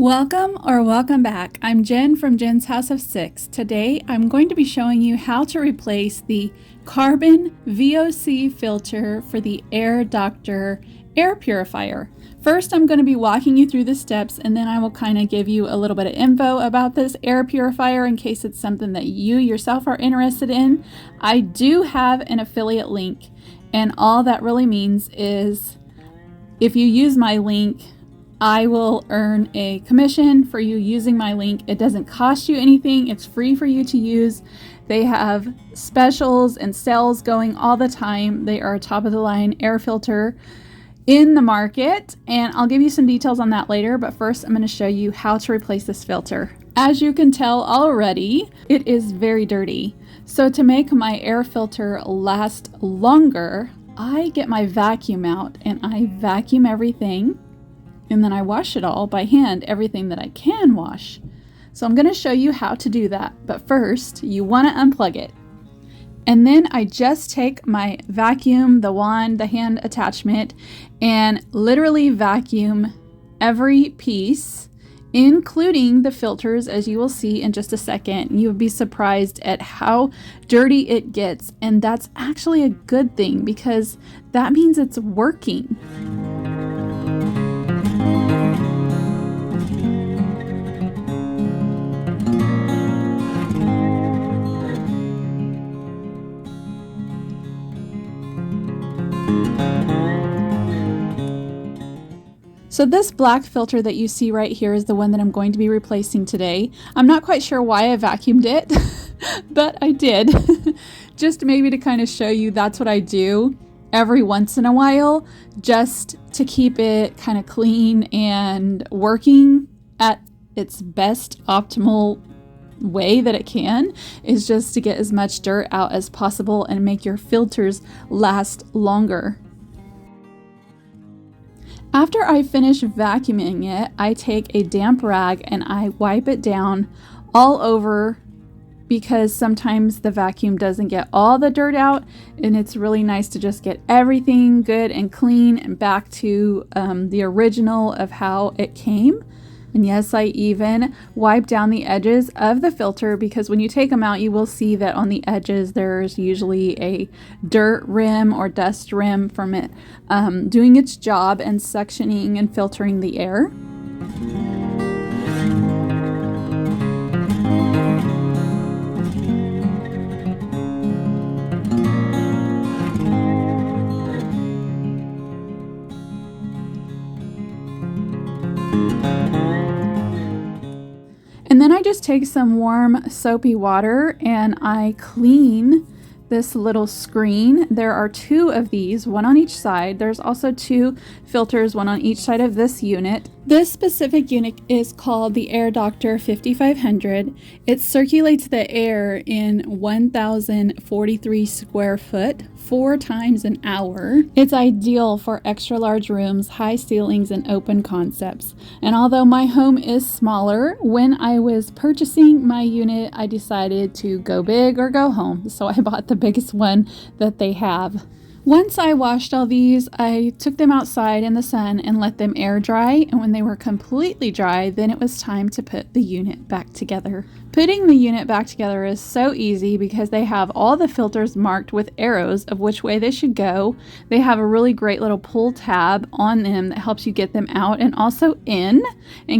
Welcome back. I'm Jen from Jen's House of Six. Today I'm going to be showing you how to replace the carbon VOC filter for the Air Doctor air purifier. First, I'm going to be walking you through the steps, and then I will kind of give you a little bit of info about this air purifier in case it's something that you yourself are interested in. I do have an affiliate link, and all that really means is if you use my link, I will earn a commission for you using my link. It doesn't cost you anything. It's free for you to use. They have specials and sales going all the time. They are a top of the line air filter in the market, and I'll give you some details on that later, but first I'm going to show you how to replace this filter. As you can tell already, it is very dirty. So to make my air filter last longer, I get my vacuum out and I vacuum everything. And then I wash it all by hand, everything that I can wash. So I'm going to show you how to do that. But first, you want to unplug it. And then I just take my vacuum, the wand, the hand attachment, and literally vacuum every piece, including the filters, as you will see in just a second. You would be surprised at how dirty it gets. And that's actually a good thing because that means it's working. So this black filter that you see right here is the one that I'm going to be replacing today. I'm not quite sure why I vacuumed it, but I did. Just maybe to kind of show you that's what I do every once in a while, just to keep it kind of clean and working at its best optimal way that it can, is just to get as much dirt out as possible and make your filters last longer. After I finish vacuuming it, I take a damp rag and I wipe it down all over because sometimes the vacuum doesn't get all the dirt out, and it's really nice to just get everything good and clean and back to the original of how it came. And yes, I even wipe down the edges of the filter because when you take them out, you will see that on the edges there's usually a dirt rim or dust rim from it doing its job and suctioning and filtering the air. And then I just take some warm soapy water and I clean this little screen. There are two of these, one on each side. There's also two filters, one on each side of this unit. This specific unit is called the Air Doctor 5500. It circulates the air in 1,043 square foot 4 times an hour. It's ideal for extra large rooms, high ceilings, and open concepts. And although my home is smaller, when I was purchasing my unit, I decided to go big or go home. So I bought the biggest one that they have. Once I washed all these, I took them outside in the sun and let them air dry, and when they were completely dry, then it was time to put the unit back together. Putting the unit back together is so easy because they have all the filters marked with arrows of which way they should go. They have a really great little pull tab on them that helps you get them out and also in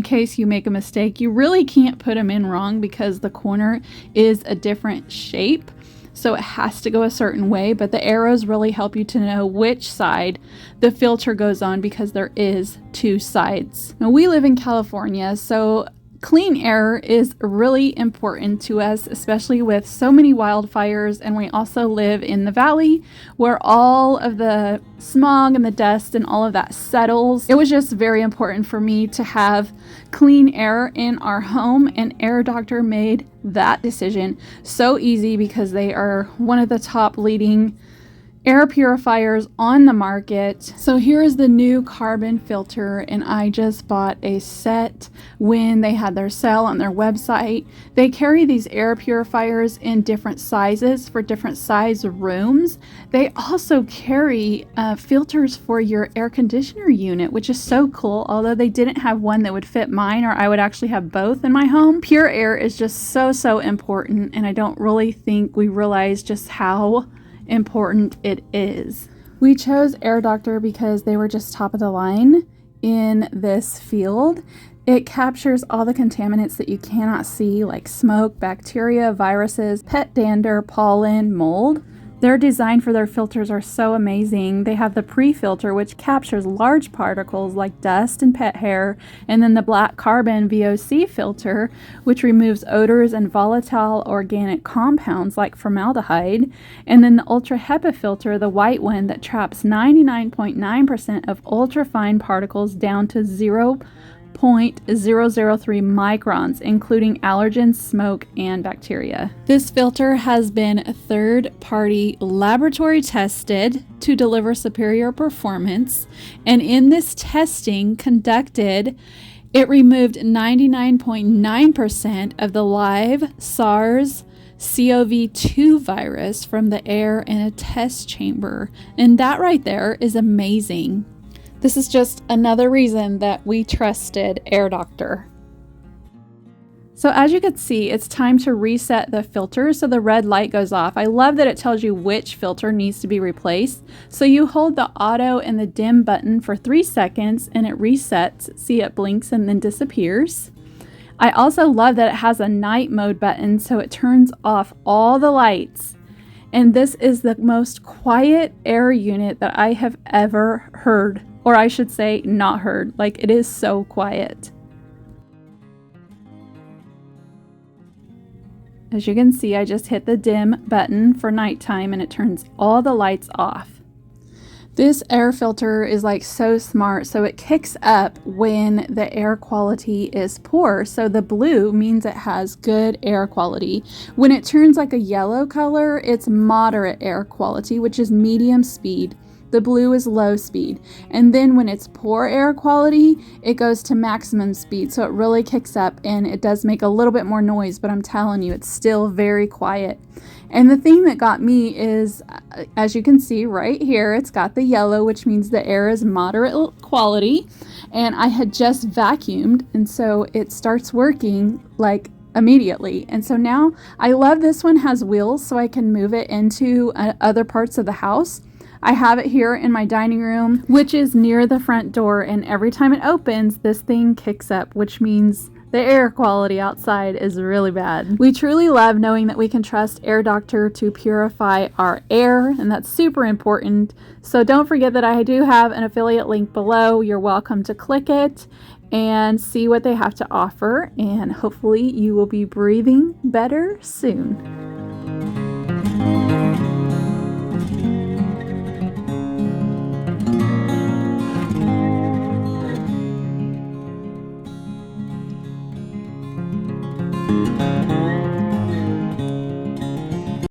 case you make a mistake. You really can't put them in wrong because the corner is a different shape. So it has to go a certain way, but the arrows really help you to know which side the filter goes on because there is 2 sides. Now we live in California, so clean air is really important to us, especially with so many wildfires, and we also live in the valley where all of the smog and the dust and all of that settles. It was just very important for me to have clean air in our home, and Air Doctor made that decision so easy because they are one of the top leading air purifiers on the market. So here is the new carbon filter, and I just bought a set when they had their sale on their website. They carry these air purifiers in different sizes for different size rooms. They also carry filters for your air conditioner unit, which is so cool, although they didn't have one that would fit mine, or I would actually have both in my home. Pure air is just so important, and I don't really think we realize just how important it is. We chose Air Doctor because they were just top of the line in this field. It captures all the contaminants that you cannot see, like smoke, bacteria, viruses, pet dander, pollen, mold. Their design for their filters are so amazing. They have the pre-filter, which captures large particles like dust and pet hair, and then the black carbon VOC filter, which removes odors and volatile organic compounds like formaldehyde, and then the ultra HEPA filter, the white one, that traps 99.9% of ultrafine particles down to 0.003 microns, including allergens, smoke, and bacteria. This filter has been third-party laboratory tested to deliver superior performance, and in this testing conducted, it removed 99.9% of the live SARS-CoV-2 virus from the air in a test chamber, and that right there is amazing. This is just another reason that we trusted Air Doctor. So as you can see, it's time to reset the filter so the red light goes off. I love that it tells you which filter needs to be replaced. So you hold the auto and the dim button for 3 seconds and it resets. See, it blinks and then disappears. I also love that it has a night mode button, so it turns off all the lights. And this is the most quiet air unit that I have ever heard. Or I should say not heard. Like, it is so quiet. As you can see, I just hit the dim button for nighttime and it turns all the lights off. This air filter is like so smart, so it kicks up when the air quality is poor. So the blue means it has good air quality. When it turns like a yellow color, it's moderate air quality, which is medium speed. The blue is low speed. And then when it's poor air quality, it goes to maximum speed. So it really kicks up and it does make a little bit more noise, but I'm telling you, it's still very quiet. And the thing that got me is, as you can see right here, it's got the yellow, which means the air is moderate quality. And I had just vacuumed, and so it starts working like immediately. And so now I love this one has wheels so I can move it into other parts of the house. I have it here in my dining room, which is near the front door, and every time it opens, this thing kicks up, which means the air quality outside is really bad. We truly love knowing that we can trust Air Doctor to purify our air, and that's super important. So don't forget that I do have an affiliate link below. You're welcome to click it and see what they have to offer, and hopefully you will be breathing better soon.